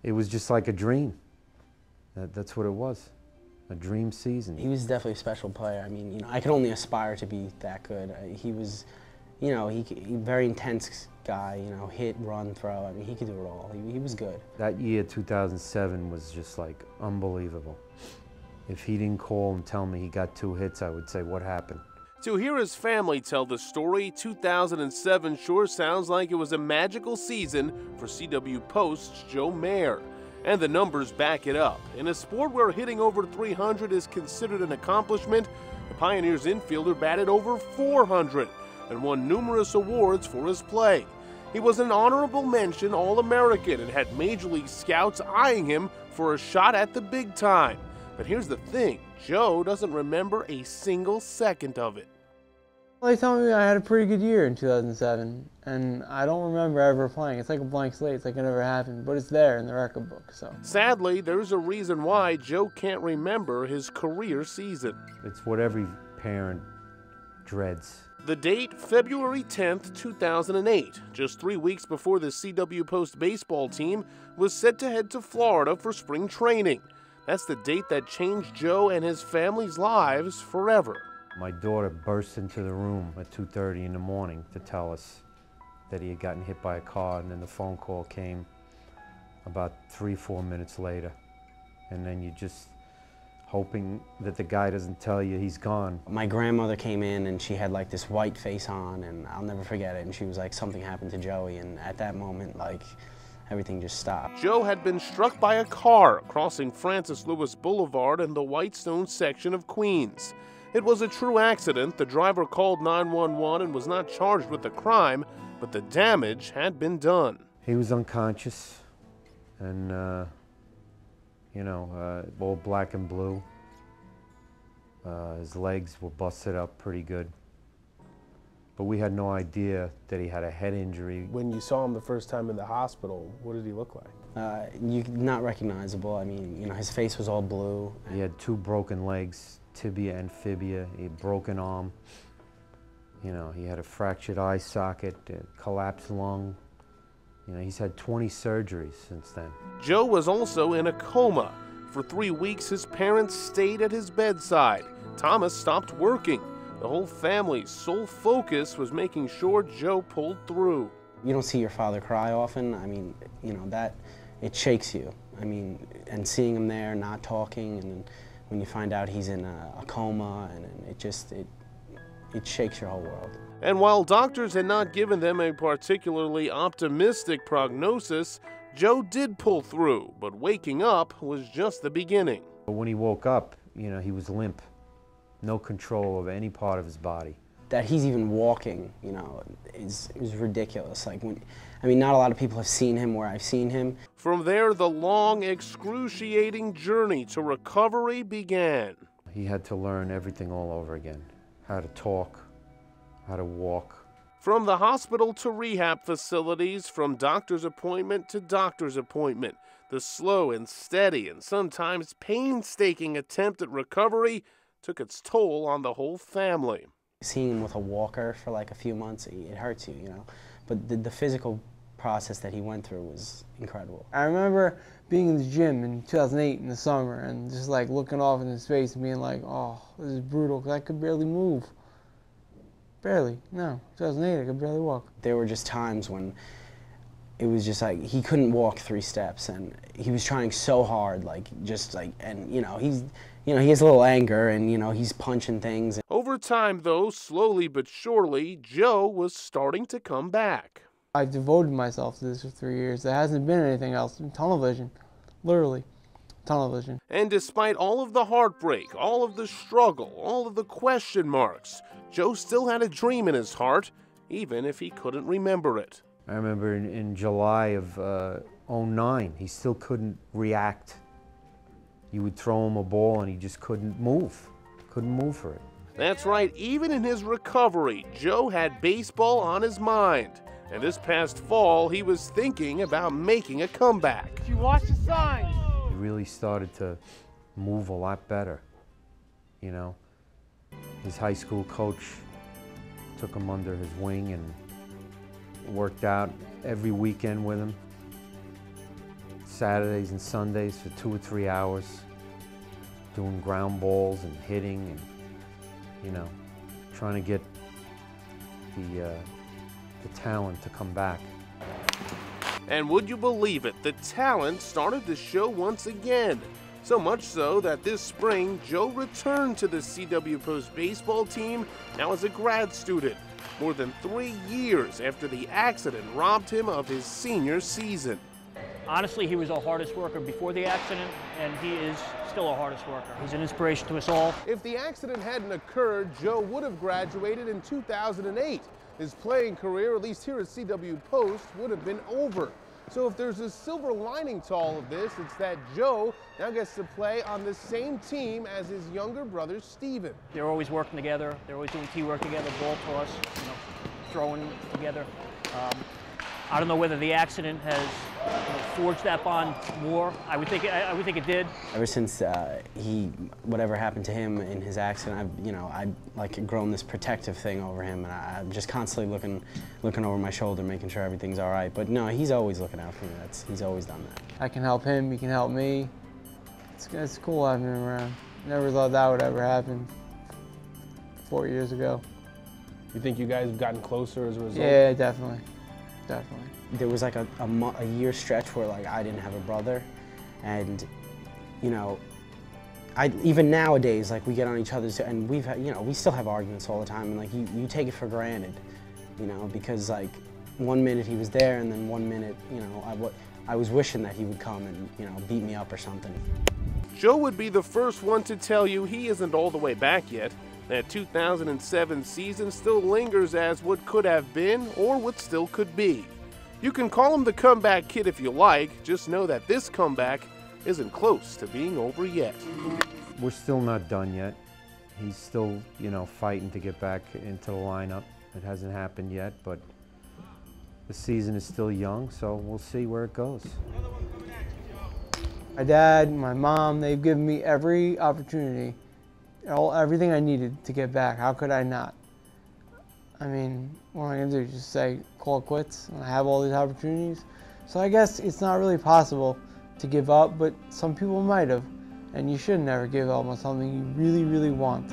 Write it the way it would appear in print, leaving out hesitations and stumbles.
It was just like a dream. That's what it was, a dream season. He was definitely a special player. I mean, I could only aspire to be that good. He was, he very intense guy, hit, run, throw. I mean, he could do it all. He was good. That year, 2007, was just like unbelievable. If he didn't call and tell me he got 2 hits, I would say, what happened? To hear his family tell the story, 2007 sure sounds like it was a magical season for CW Post's Joe Mayer. And the numbers back it up. In a sport where hitting over 300 is considered an accomplishment, the Pioneers infielder batted over 400 and won numerous awards for his play. He was an honorable mention All-American and had Major League scouts eyeing him for a shot at the big time. But here's the thing, Joe doesn't remember a single second of it. Well, they told me I had a pretty good year in 2007, and I don't remember ever playing. It's like a blank slate. It's like it never happened, but it's there in the record book. So sadly, there's a reason why Joe can't remember his career season. It's what every parent dreads. The date, February 10th, 2008, just 3 weeks before the CW Post baseball team was set to head to Florida for spring training. That's the date that changed Joe and his family's lives forever. My daughter burst into the room at 2:30 in the morning to tell us that he had gotten hit by a car, and then the phone call came about 3-4 minutes later. And then you're just hoping that the guy doesn't tell you he's gone. My grandmother came in and she had like this white face on, and I'll never forget it. And she was like, something happened to Joey, and at that moment, like, everything just stopped. Joe had been struck by a car crossing Francis Lewis Boulevard in the Whitestone section of Queens. It was a true accident. The driver called 911 and was not charged with the crime, but the damage had been done. He was unconscious and, all black and blue. His legs were busted up pretty good. But we had no idea that he had a head injury. When you saw him the first time in the hospital, what did he look like? Not recognizable. I mean, his face was all blue. He had 2 broken legs, tibia and fibia, a broken arm. He had a fractured eye socket, a collapsed lung. He's had 20 surgeries since then. Joe was also in a coma. For 3 weeks, his parents stayed at his bedside. Thomas stopped working. The whole family's sole focus was making sure Joe pulled through. You don't see your father cry often. I mean, it shakes you. I mean, and seeing him there, not talking, and when you find out he's in a coma, and it shakes your whole world. And while doctors had not given them a particularly optimistic prognosis, Joe did pull through, but waking up was just the beginning. But when he woke up, he was limp. No control of any part of his body. That he's even walking, is ridiculous. Like not a lot of people have seen him where I've seen him. From there, the long, excruciating journey to recovery began. He had to learn everything all over again. How to talk, how to walk. From the hospital to rehab facilities, from doctor's appointment to doctor's appointment, the slow and steady and sometimes painstaking attempt at recovery took its toll on the whole family. Seeing him with a walker for like a few months, it hurts you, But the physical process that he went through was incredible. I remember being in the gym in 2008 in the summer and just like looking off in his face and being like, oh, this is brutal, because I could barely move. Barely, no. 2008, I could barely walk. There were just times when it was just like he couldn't walk 3 steps, and he was trying so hard, and he has a little anger, and he's punching things. Over time, though, slowly but surely, Joe was starting to come back. I devoted myself to this for 3 years. There hasn't been anything else. Tunnel vision, literally, tunnel vision. And despite all of the heartbreak, all of the struggle, all of the question marks, Joe still had a dream in his heart, even if he couldn't remember it. I remember in July of '09, he still couldn't react. You would throw him a ball and he just couldn't move for it. That's right, even in his recovery, Joe had baseball on his mind. And this past fall, he was thinking about making a comeback. You watch the signs. He really started to move a lot better, His high school coach took him under his wing and worked out every weekend with him. Saturdays and Sundays for 2 or 3 hours, doing ground balls and hitting and, you know, trying to get the talent to come back. And would you believe it, the talent started to show once again. So much so that this spring, Joe returned to the CW Post baseball team, now as a grad student, more than 3 years after the accident robbed him of his senior season. Honestly, he was our hardest worker before the accident, and he is still our hardest worker. He's an inspiration to us all. If the accident hadn't occurred, Joe would have graduated in 2008. His playing career, at least here at CW Post, would have been over. So if there's a silver lining to all of this, it's that Joe now gets to play on the same team as his younger brother, Steven. They're always working together. They're always doing teamwork together, ball toss, you know, throwing together. I don't know whether the accident has forged that bond more. I would think it did. Ever since whatever happened to him in his accident, I've like grown this protective thing over him, and I'm just constantly looking over my shoulder, making sure everything's all right. But no, he's always looking out for me. He's always done that. I can help him. He can help me. It's cool having him around. Never thought that would ever happen 4 years ago. You think you guys have gotten closer as a result? Yeah, definitely. Definitely. There was like a year stretch where like I didn't have a brother, and even nowadays like we get on each other's, and we still have arguments all the time, and like you take it for granted, because like 1 minute he was there, and then 1 minute I was wishing that he would come and beat me up or something. Joe would be the first one to tell you he isn't all the way back yet. That 2007 season still lingers as what could have been or what still could be. You can call him the comeback kid if you like, just know that this comeback isn't close to being over yet. We're still not done yet. He's still, fighting to get back into the lineup. It hasn't happened yet, but the season is still young, so we'll see where it goes. My dad, my mom, they've given me every opportunity, everything I needed to get back. How could I not? I mean, what am I going to do? Just say, call it quits? And I have all these opportunities? So I guess it's not really possible to give up, but some people might have. And you should never give up on something you really, really want.